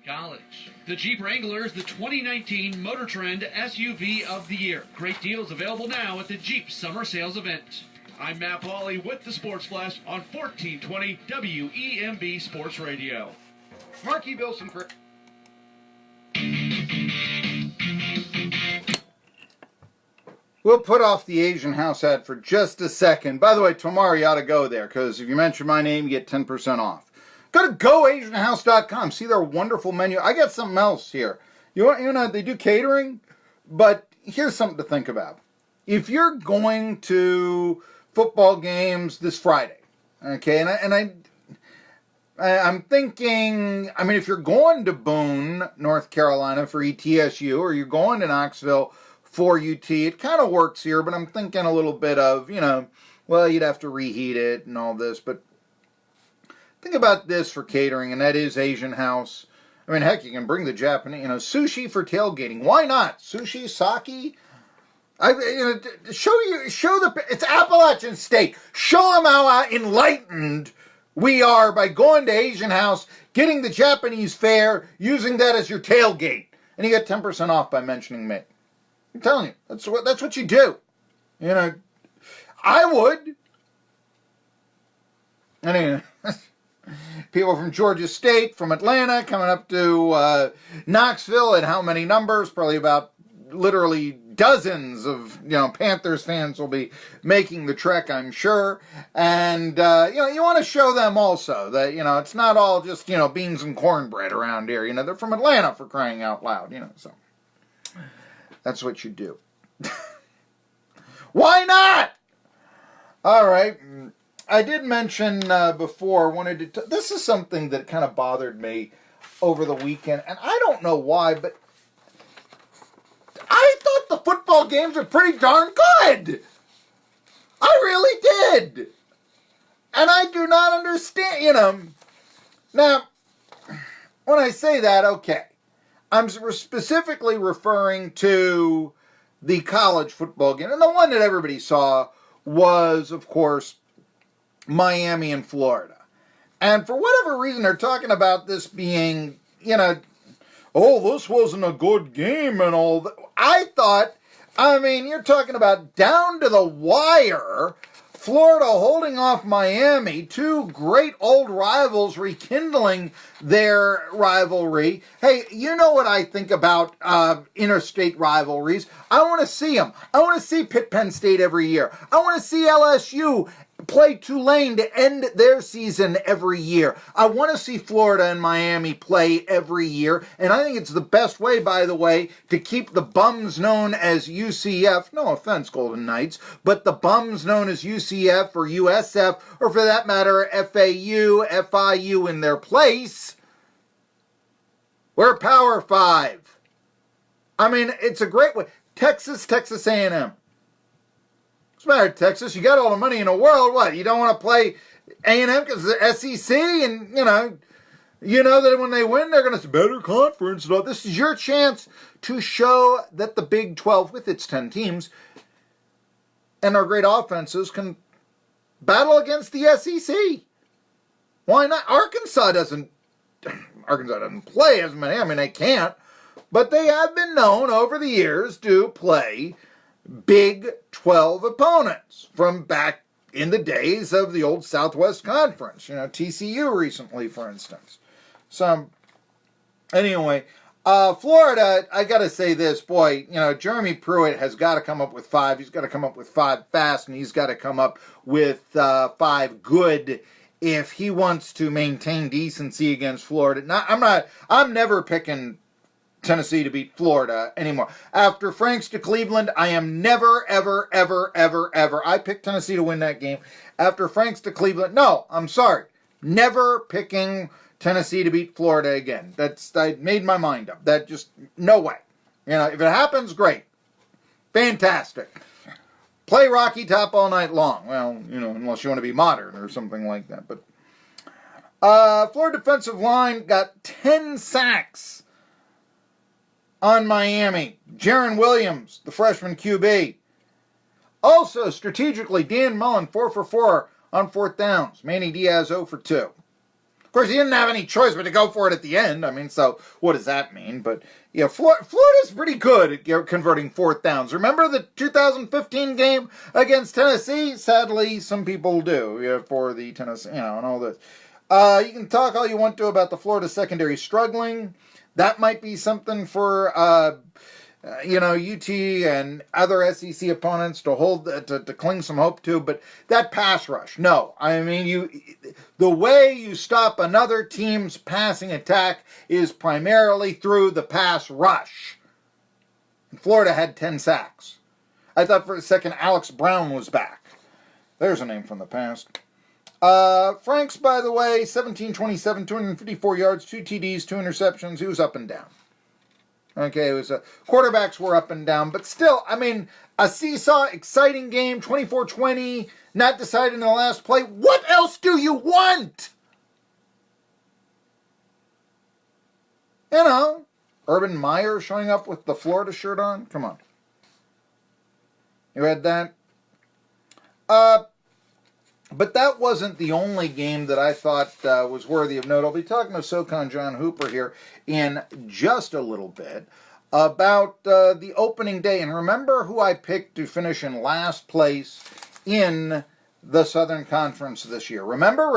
College. The Jeep Wrangler is the 2019 Motor Trend SUV of the year. Great deals available now at the Jeep Summer Sales Event. I'm Matt Pauley with the Sports Flash on 1420 WEMB Sports Radio. Marky Billson for... We'll put off the Asian House ad for just a second. By the way, tomorrow you ought to go there, because if you mention my name, you get 10% off. Go to goasianhouse.com. See their wonderful menu. I got something else here. You know, they do catering, but here's something to think about. If you're going to football games this Friday, okay, I'm thinking, I mean, if you're going to Boone, North Carolina for ETSU, or you're going to Knoxville for UT, it kind of works here, but I'm thinking a little bit of, you know, well, you'd have to reheat it and all this, but think about this for catering, and that is Asian House. I mean, heck, you can bring the Japanese, you know, sushi for tailgating. Why not? Sushi, sake. It's Appalachian State. Show them how enlightened we are by going to Asian House, getting the Japanese fare, using that as your tailgate, and you get 10% off by mentioning me. I'm telling you, that's what you do. You know, I would. Anyway, people from Georgia State, from Atlanta, coming up to Knoxville, and how many numbers? Probably about literally dozens of, you know, Panthers fans will be making the trek, I'm sure. And, you know, you want to show them also that, you know, it's not all just, you know, beans and cornbread around here. You know, they're from Atlanta, for crying out loud, you know, so that's what you do. Why not? All right. I did mention before, this is something that kind of bothered me over the weekend, and I don't know why, but I thought the football games were pretty darn good. I really did. And I do not understand, you know. Now, when I say that, okay, I'm specifically referring to the college football game. And the one that everybody saw was, of course, Miami and Florida. And for whatever reason, they're talking about this being, you know, oh, this wasn't a good game and all that. I thought, I mean, you're talking about down to the wire, Florida holding off Miami, two great old rivals rekindling their rivalry. Hey, you know what I think about interstate rivalries. I want to see them. I want to see Pitt-Penn State every year. I want to see LSU play Tulane to end their season every year. I want to see Florida and Miami play every year, and I think it's the best way, by the way, to keep the bums known as UCF, no offense, Golden Knights, but the bums known as UCF or USF, or for that matter, FAU, FIU in their place. We're Power 5. I mean, it's a great way. Texas A&M. What's the matter, Texas? You got all the money in the world. What? You don't want to play A&M because of the SEC? And, you know that when they win, they're going to say, better conference. This is your chance to show that the Big 12, with its 10 teams, and our great offenses can battle against the SEC. Why not? Arkansas doesn't play as many. I mean, they can't. But they have been known over the years to play Big 12 opponents from back in the days of the old Southwest Conference. You know, TCU recently, for instance. So, anyway, Florida, I got to say this, boy, you know, Jeremy Pruitt has got to come up with 5. He's got to come up with 5 fast, and he's got to come up with 5 good if he wants to maintain decency against Florida. I'm never picking Tennessee to beat Florida anymore. After Franks to Cleveland, I am never, ever, ever, ever, ever. I picked Tennessee to win that game. After Franks to Cleveland, no, I'm sorry. Never picking Tennessee to beat Florida again. I made my mind up. That just, no way. You know, if it happens, great. Fantastic. Play Rocky Top all night long. Well, you know, unless you want to be modern or something like that. But Florida defensive line got 10 sacks on Miami. Jaron Williams, the freshman QB. Also, strategically, Dan Mullen, 4 for 4 on 4th downs. Manny Diaz, 0 for 2. Of course, he didn't have any choice but to go for it at the end. I mean, so what does that mean? But, yeah, Florida's pretty good at converting fourth downs. Remember the 2015 game against Tennessee? Sadly, some people do, for the Tennessee, and all this. You can talk all you want to about the Florida secondary struggling. That might be something for, UT and other SEC opponents to hold, to cling some hope to. But that pass rush, no. I mean, the way you stop another team's passing attack is primarily through the pass rush. Florida had 10 sacks. I thought for a second Alex Brown was back. There's a name from the past. Franks, by the way, 17-27, 254 yards, 2 TDs, 2 interceptions. He was up and down. Okay, quarterbacks were up and down, but still, I mean, a seesaw, exciting game, 24-20, not decided in the last play. What else do you want? Urban Meyer showing up with the Florida shirt on. Come on. You had that? But that wasn't the only game that I thought was worthy of note. I'll be talking to SoCon John Hooper here in just a little bit about the opening day. And remember who I picked to finish in last place in the Southern Conference this year. Remember?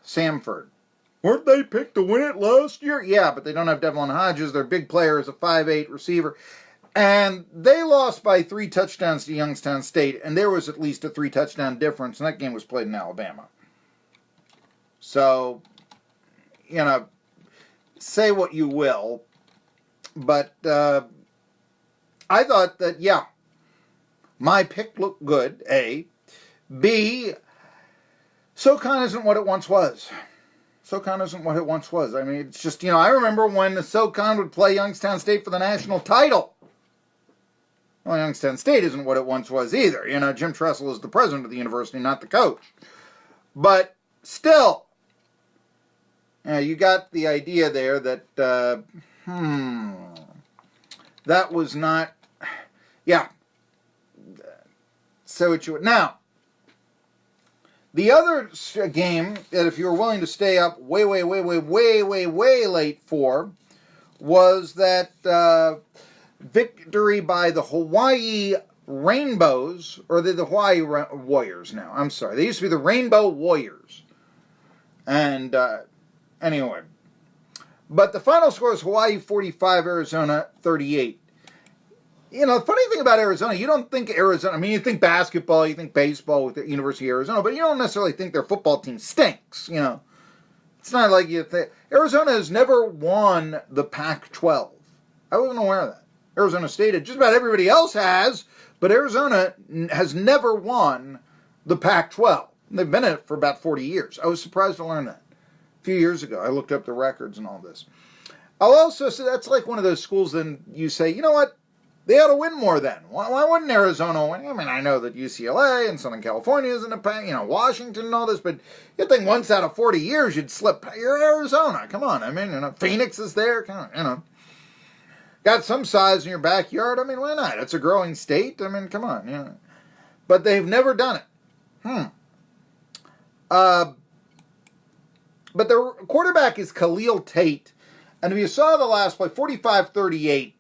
Samford. Weren't they picked to win it last year? Yeah, but they don't have Devlin Hodges. Their big player is a 5'8 receiver. And they lost by 3 touchdowns to Youngstown State, and there was at least a 3-touchdown difference, and that game was played in Alabama. So, say what you will, but I thought that, yeah, my pick looked good, A. B, SoCon isn't what it once was. I mean, it's just, I remember when the SoCon would play Youngstown State for the national title. Well, Youngstown State isn't what it once was either. Jim Tressel is the president of the university, not the coach. But still, you got the idea there that, that was not, so it should. Now, the other game that if you were willing to stay up way late for was that, victory by the Hawaii Rainbows, or they're the Hawaii Warriors now. I'm sorry. They used to be the Rainbow Warriors. And anyway. But the final score is Hawaii 45, Arizona 38. The funny thing about Arizona, you don't think Arizona, I mean, you think basketball, you think baseball with the University of Arizona, but you don't necessarily think their football team stinks, It's not like you think. Arizona has never won the Pac-12. I wasn't aware of that. Arizona State, just about everybody else has, but Arizona has never won the Pac-12. They've been in it for about 40 years. I was surprised to learn that. A few years ago, I looked up the records and all this. I'll also say that's like one of those schools then you say, you know what, they ought to win more then. Why wouldn't Arizona win? I mean, I know that UCLA and Southern California is in the Pac, Washington and all this, but you'd think once out of 40 years you'd slip. You're Arizona. Come on. I mean, Phoenix is there. Come on, Got some size in your backyard. I mean, why not? It's a growing state. I mean, come on. But they've never done it. But their quarterback is Khalil Tate. And if you saw the last play, 45-38.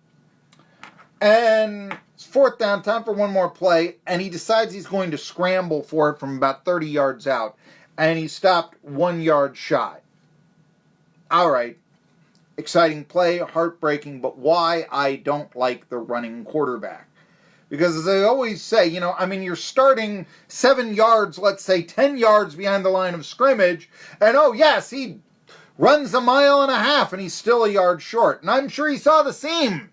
And it's fourth down, time for one more play. And he decides he's going to scramble for it from about 30 yards out. And he stopped 1 yard shy. All right. Exciting play, heartbreaking, but why I don't like the running quarterback. Because as I always say, you're starting 7 yards, let's say 10 yards behind the line of scrimmage, and oh yes, he runs 1.5 miles and he's still a yard short. And I'm sure he saw the seam.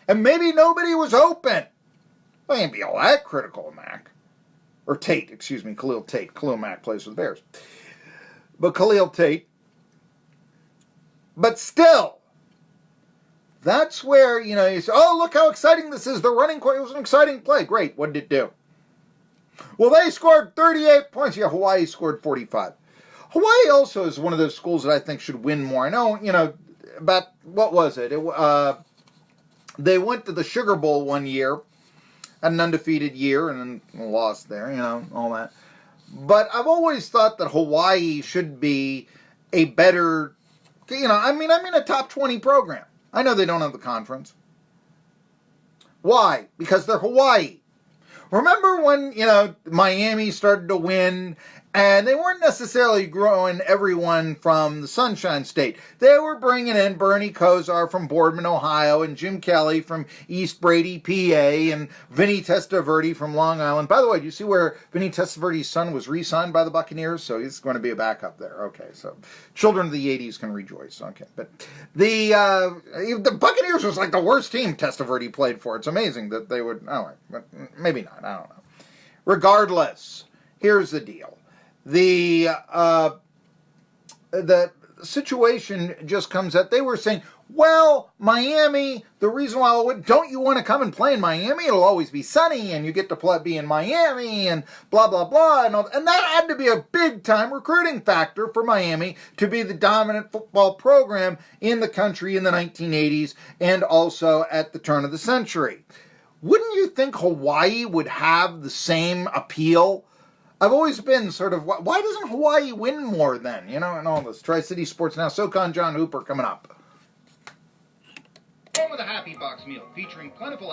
And maybe nobody was open. I can't be all that critical of Mac. Or Tate, Khalil Tate. Khalil Mack plays for the Bears. But Khalil Tate. But still, that's where, you say, oh, look how exciting this is. The running court, it was an exciting play. Great. What did it do? Well, they scored 38 points. Yeah, Hawaii scored 45. Hawaii also is one of those schools that I think should win more. I know, about, what was it? They went to the Sugar Bowl one year, had an undefeated year, and then lost there, all that. But I've always thought that Hawaii should be a better, a top 20 program. I know they don't have the conference. Why? Because they're Hawaii. Remember when, Miami started to win, and they weren't necessarily growing everyone from the Sunshine State. They were bringing in Bernie Kosar from Boardman, Ohio, and Jim Kelly from East Brady, PA, and Vinny Testaverde from Long Island. By the way, do you see where Vinny Testaverde's son was re-signed by the Buccaneers? So he's going to be a backup there. Okay, so children of the 80s can rejoice. Okay, but the Buccaneers was like the worst team Testaverde played for. It's amazing that they would, but maybe not, I don't know. Regardless, here's the deal. The situation just comes that they were saying, well, Miami, the reason why don't you want to come and play in Miami? It'll always be sunny and you get to be in Miami and blah, blah, blah. And that had to be a big-time recruiting factor for Miami to be the dominant football program in the country in the 1980s and also at the turn of the century. Wouldn't you think Hawaii would have the same appeal? I've always been sort of, why doesn't Hawaii win more then? And all this. Tri-City Sports Now, SoCon John Hooper coming up. Home of the Happy Box meal featuring plentiful